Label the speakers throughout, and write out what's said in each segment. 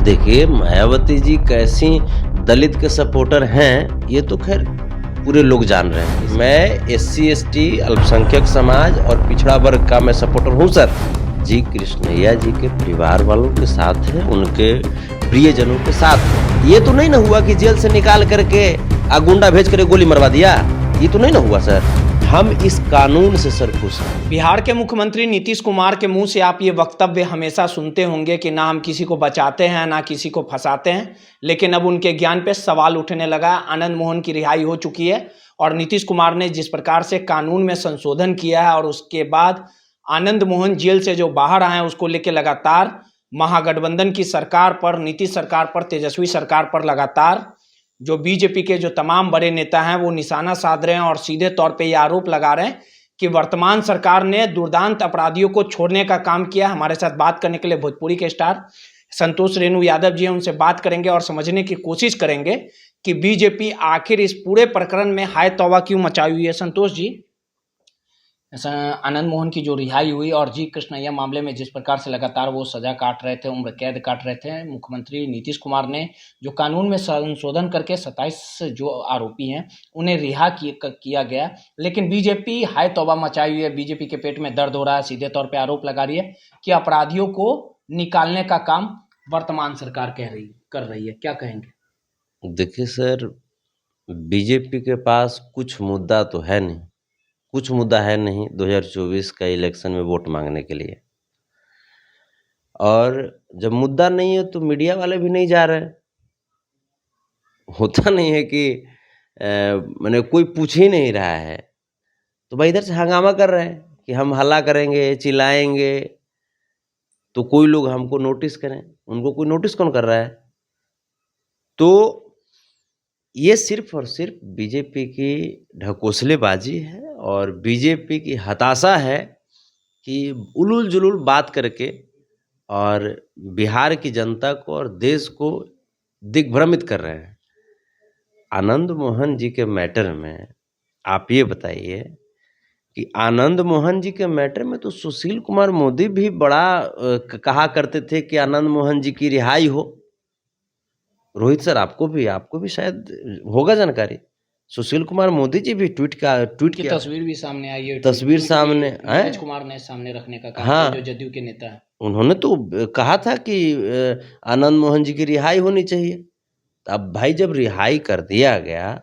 Speaker 1: देखिए, मायावती जी कैसी दलित के सपोर्टर हैं, ये तो खैर पूरे लोग जान रहे हैं। मैं एससी एसटी अल्पसंख्यक समाज और पिछड़ा वर्ग का मैं सपोर्टर हूँ सर। जी कृष्णैया जी के परिवार वालों के साथ है, उनके प्रियजनों के साथ है। ये तो नहीं ना हुआ कि जेल से निकाल करके गुंडा भेज कर गोली मरवा दिया, ये तो नहीं ना हुआ सर। हम इस कानून से सर खुश हैं।
Speaker 2: बिहार के मुख्यमंत्री नीतीश कुमार के मुंह से आप ये वक्तव्य हमेशा सुनते होंगे कि ना हम किसी को बचाते हैं ना किसी को फंसाते हैं, लेकिन अब उनके ज्ञान पे सवाल उठने लगा। आनंद मोहन की रिहाई हो चुकी है और नीतीश कुमार ने जिस प्रकार से कानून में संशोधन किया है और उसके बाद आनंद मोहन जेल से जो बाहर आए हैं उसको लेकर लगातार महागठबंधन की सरकार पर, नीतीश सरकार पर, तेजस्वी सरकार पर लगातार जो बीजेपी के जो तमाम बड़े नेता हैं वो निशाना साध रहे हैं और सीधे तौर पे ये आरोप लगा रहे हैं कि वर्तमान सरकार ने दुर्दांत अपराधियों को छोड़ने का काम किया। हमारे साथ बात करने के लिए भोजपुरी के स्टार संतोष रेणु यादव जी हैं, उनसे बात करेंगे और समझने की कोशिश करेंगे कि बीजेपी आखिर इस पूरे प्रकरण में हाय तौबा क्यों मचाई हुई है। संतोष जी, आनंद मोहन की जो रिहाई हुई और जी कृष्णैया मामले में जिस प्रकार से लगातार वो सजा काट रहे थे, उम्र कैद काट रहे थे, मुख्यमंत्री नीतीश कुमार ने जो कानून में संशोधन करके 27 जो आरोपी हैं उन्हें रिहा किया गया, लेकिन बीजेपी हाय तौबा मचाई हुई है। बीजेपी के पेट में दर्द हो रहा है, सीधे तौर पर आरोप लगा रही है कि अपराधियों को निकालने का काम वर्तमान सरकार कर रही है। क्या कहेंगे?
Speaker 1: देखिए सर, बीजेपी के पास कुछ मुद्दा तो है नहीं, कुछ मुद्दा है नहीं 2024 का इलेक्शन में वोट मांगने के लिए। और जब मुद्दा नहीं है तो मीडिया वाले भी नहीं जा रहे। होता नहीं है कि मैंने कोई पूछ ही नहीं रहा है, तो भाई इधर से हंगामा कर रहे हैं कि हम हल्ला करेंगे, चिल्लाएंगे तो कोई लोग हमको नोटिस करें। उनको कोई नोटिस कौन कर रहा है? तो ये सिर्फ और सिर्फ बीजेपी की ढकोसलेबाजी है और बीजेपी की हताशा है कि उलूल जुलूल बात करके और बिहार की जनता को और देश को दिग्भ्रमित कर रहे हैं। आनंद मोहन जी के मैटर में आप ये बताइए कि आनंद मोहन जी के मैटर में तो सुशील कुमार मोदी भी बड़ा कहा करते थे कि आनंद मोहन जी की रिहाई हो। रोहित सर, आपको भी शायद होगा जानकारी। सुशील कुमार मोदी जी भी ट्वीट किया,
Speaker 2: तस्वीर भी सामने आई है,
Speaker 1: तस्वीर सामने
Speaker 2: नीरज कुमार ने सामने रखने का काम
Speaker 1: हाँ,
Speaker 2: किया, जो जदयू के नेता है।
Speaker 1: उन्होंने तो कहा था कि आनंद मोहन जी की रिहाई होनी चाहिए। अब भाई जब रिहाई कर दिया गया,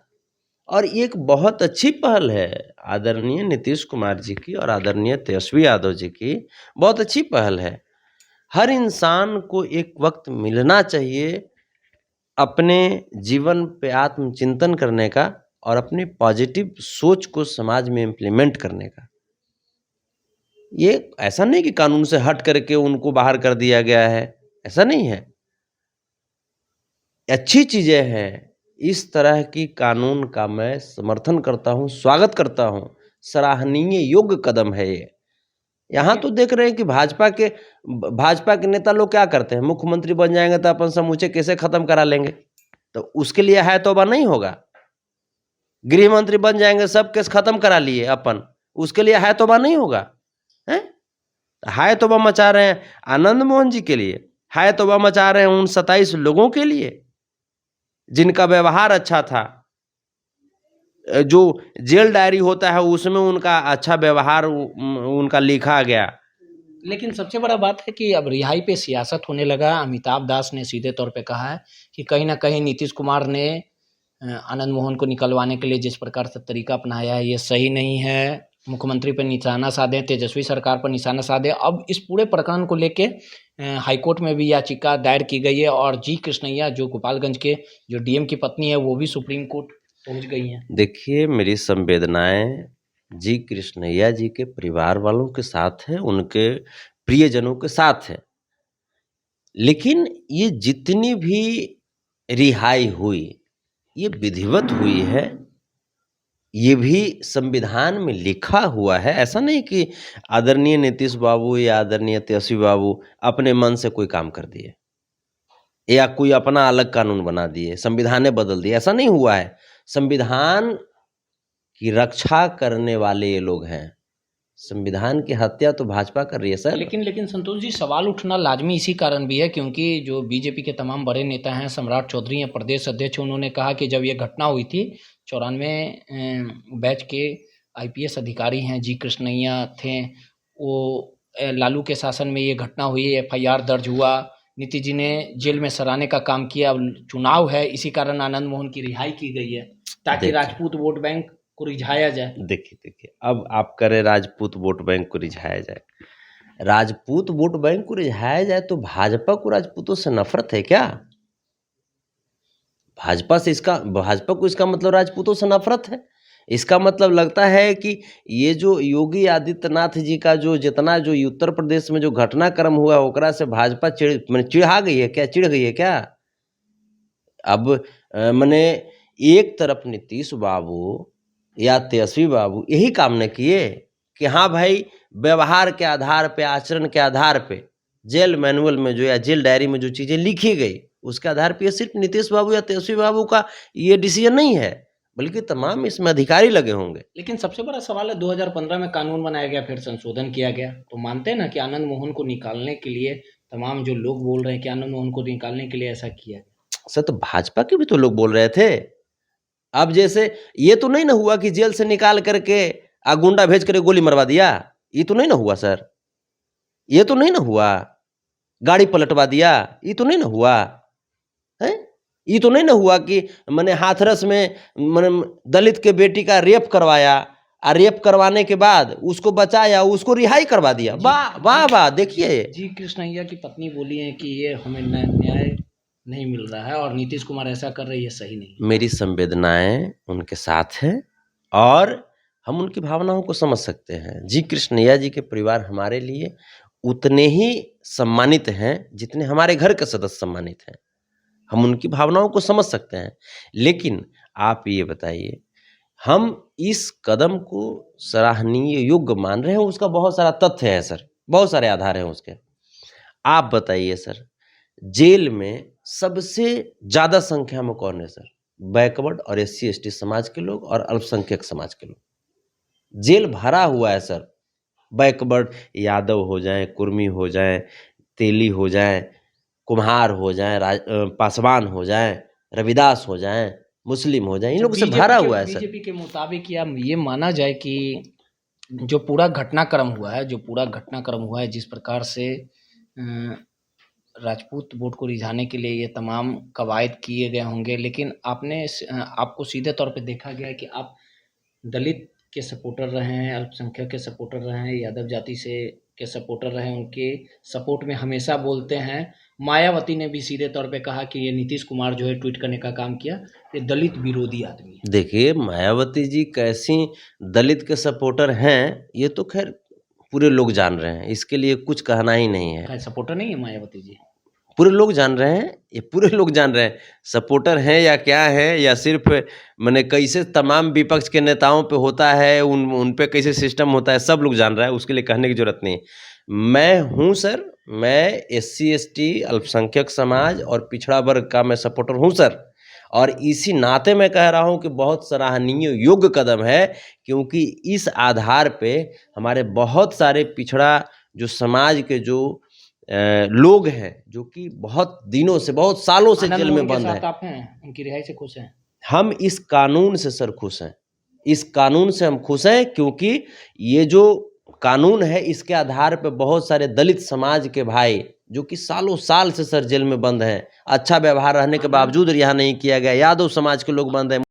Speaker 1: और ये एक बहुत अच्छी पहल है आदरणीय नीतीश कुमार जी की और आदरणीय तेजस्वी यादव जी की, बहुत अच्छी पहल है। हर इंसान को एक वक्त मिलना चाहिए अपने जीवन पे आत्मचिंतन करने का और अपनी पॉजिटिव सोच को समाज में इम्प्लीमेंट करने का। ये ऐसा नहीं कि कानून से हट करके उनको बाहर कर दिया गया है, ऐसा नहीं है। अच्छी चीजें हैं, इस तरह की कानून का मैं समर्थन करता हूँ, स्वागत करता हूँ, सराहनीय योग्य कदम है ये। यहाँ तो देख रहे हैं कि भाजपा के नेता लोग क्या करते हैं, मुख्यमंत्री बन जाएंगे तो अपन समूचे कैसे खत्म करा लेंगे, तो उसके लिए है तौबा नहीं होगा। गृह मंत्री बन जाएंगे, सब केस खत्म करा लिए अपन, उसके लिए है तौबा नहीं होगा। हैं? हाय तौबा मचा रहे हैं आनंद मोहन जी के लिए, हाय तौबा मचा रहे हैं उन 27 लोगों के लिए जिनका व्यवहार अच्छा था। जो जेल डायरी होता है उसमें उनका अच्छा व्यवहार उनका लिखा गया।
Speaker 2: लेकिन सबसे बड़ा बात है कि अब रिहाई पे सियासत होने लगा। अमिताभ दास ने सीधे तौर पे कहा है कि कहीं ना कहीं नीतीश कुमार ने आनंद मोहन को निकलवाने के लिए जिस प्रकार से तरीका अपनाया है ये सही नहीं है। मुख्यमंत्री पर निशाना साधे, तेजस्वी सरकार पर निशाना साधे। अब इस पूरे प्रकरण को लेके हाईकोर्ट में भी याचिका दायर की गई है और जी कृष्णैया जो गोपालगंज के जो डीएम की पत्नी है वो भी सुप्रीम कोर्ट पहुंच गई हैं।
Speaker 1: देखिए, मेरी संवेदनाएं जी कृष्णैया जी के परिवार वालों के साथ है, उनके प्रियजनों के साथ है। लेकिन ये जितनी भी रिहाई हुई ये विधिवत हुई है, ये भी संविधान में लिखा हुआ है। ऐसा नहीं कि आदरणीय नीतीश बाबू या आदरणीय तेजस्वी बाबू अपने मन से कोई काम कर दिए या कोई अपना अलग कानून बना दिए, संविधान ने बदल दिया, ऐसा नहीं हुआ है। संविधान की रक्षा करने वाले ये लोग हैं, संविधान की हत्या तो भाजपा कर रही है सर।
Speaker 2: लेकिन संतोष जी, सवाल उठना लाजमी इसी कारण भी है क्योंकि जो बीजेपी के तमाम बड़े नेता हैं, सम्राट चौधरी हैं प्रदेश अध्यक्ष, उन्होंने कहा कि जब ये घटना हुई थी 94 बैच के IPS अधिकारी हैं, जी कृष्णैया थे, वो लालू के शासन में ये घटना हुई, FIR दर्ज हुआ, नीतीश जी ने जेल में सराहने का काम किया। अब चुनाव है, इसी कारण आनंद मोहन की रिहाई की गई है ताकि राजपूत वोट बैंक को रिझाया जाए।
Speaker 1: देखिए अब आप करें राजपूत वोट बैंक को रिझाया जाए, राजपूत वोट बैंक को रिझाया जाए तो भाजपा को राजपूतों से नफरत है क्या? भाजपा को इसका मतलब राजपूतों से नफरत है। इसका मतलब लगता है कि ये जो योगी आदित्यनाथ जी का जो जितना जो उत्तर प्रदेश में जो घटनाक्रम हुआ ओकरा से भाजपा चिढ़ा गई है क्या, चिढ़ गई है क्या? अब मैंने एक तरफ नीतीश बाबू या तेजस्वी बाबू यही काम न किए कि हाँ भाई व्यवहार के आधार पे, आचरण के आधार पे, जेल मैनुअल में जो या जेल डायरी में जो चीज़ें लिखी गई उसके आधार पे, ये सिर्फ नीतीश बाबू या तेजस्वी बाबू का ये डिसीजन नहीं है बल्कि तमाम इसमें अधिकारी लगे होंगे।
Speaker 2: लेकिन सबसे बड़ा सवाल है 2015 में कानून बनाया गया, फिर संशोधन किया गया, तो मानते हैं ना कि आनंद मोहन को निकालने के लिए तमाम जो लोग बोल रहे हैं कि आनंद मोहन को निकालने के लिए ऐसा किया
Speaker 1: सर, तो भाजपा के भी तो लोग बोल रहे थे। अब जैसे ये तो नहीं ना हुआ कि जेल से निकाल करके गुंडा भेज कर गोली मरवा दिया, ये तो नहीं ना हुआ सर, ये तो नहीं ना हुआ। गाड़ी पलटवा दिया, ये तो नहीं ना हुआ है। ये तो नहीं ना हुआ कि मैंने हाथरस में मैंने दलित के बेटी का रेप करवाया और रेप करवाने के बाद उसको बचाया, उसको रिहाई करवा दिया। वाह वाह वाह। देखिए
Speaker 2: जी कृष्णैया की पत्नी बोली है कि ये हमें न्याय नहीं मिल रहा है और नीतीश कुमार ऐसा कर रही है, सही नहीं।
Speaker 1: मेरी संवेदनाएं उनके साथ हैं और हम उनकी भावनाओं को समझ सकते हैं। जी कृष्णैया जी के परिवार हमारे लिए उतने ही सम्मानित हैं जितने हमारे घर के सदस्य सम्मानित हैं। हम उनकी भावनाओं को समझ सकते हैं, लेकिन आप ये बताइए, हम इस कदम को सराहनीय योग्य मान रहे हैं? उसका बहुत सारा तथ्य है सर, बहुत सारे आधार हैं उसके। आप बताइए सर, जेल में सबसे ज्यादा संख्या में कौन है सर? बैकवर्ड और SC ST समाज के लोग और अल्पसंख्यक समाज के लोग। जेल भरा हुआ है सर। बैकवर्ड यादव हो जाए, कुर्मी हो जाए, तेली हो जाए, कुम्हार हो जाए, पासवान हो जाए, रविदास हो जाए, मुस्लिम हो जाए, इन लोगों से भरा हुआ है सर।
Speaker 2: बीजेपी के मुताबिक या ये माना जाए कि जो पूरा घटनाक्रम हुआ है, जिस प्रकार से राजपूत वोट को रिझाने के लिए ये तमाम कवायद किए गए होंगे, लेकिन आपको सीधे तौर पे देखा गया है कि आप दलित के सपोर्टर रहे हैं, अल्पसंख्यक के सपोर्टर रहे हैं, यादव जाति के सपोर्टर रहे, उनके सपोर्ट में हमेशा बोलते हैं। मायावती ने भी सीधे तौर पे कहा कि ये नीतीश कुमार जो है ट्वीट करने का काम किया, ये दलित विरोधी आदमी है।
Speaker 1: देखिए मायावती जी कैसी दलित के सपोर्टर हैं ये तो खैर पूरे लोग जान रहे हैं, इसके लिए कुछ कहना ही नहीं है।
Speaker 2: सपोर्टर नहीं है मायावती जी,
Speaker 1: पूरे लोग जान रहे हैं, ये पूरे लोग जान रहे हैं सपोर्टर हैं या क्या है, या सिर्फ मैंने कैसे तमाम विपक्ष के नेताओं पे होता है, उन पे कैसे सिस्टम होता है, सब लोग जान रहा है, उसके लिए कहने की जरूरत नहीं। मैं हूँ सर, मैं SC ST अल्पसंख्यक समाज और पिछड़ा वर्ग का मैं सपोर्टर हूँ सर, और इसी नाते मैं कह रहा हूँ कि बहुत सराहनीय योग्य कदम है, क्योंकि इस आधार पे हमारे बहुत सारे पिछड़ा जो समाज के जो लोग हैं जो कि बहुत दिनों से, बहुत सालों से जेल में बंद हैं।
Speaker 2: आप हैं, उनकी रिहाई से खुश हैं?
Speaker 1: हम इस कानून से सर खुश हैं, इस कानून से हम खुश हैं, क्योंकि ये जो कानून है इसके आधार पे बहुत सारे दलित समाज के भाई जो कि सालों साल से सर जेल में बंद हैं, अच्छा व्यवहार रहने के बावजूद रिहा नहीं किया गया, यादव समाज के लोग बंद हैं।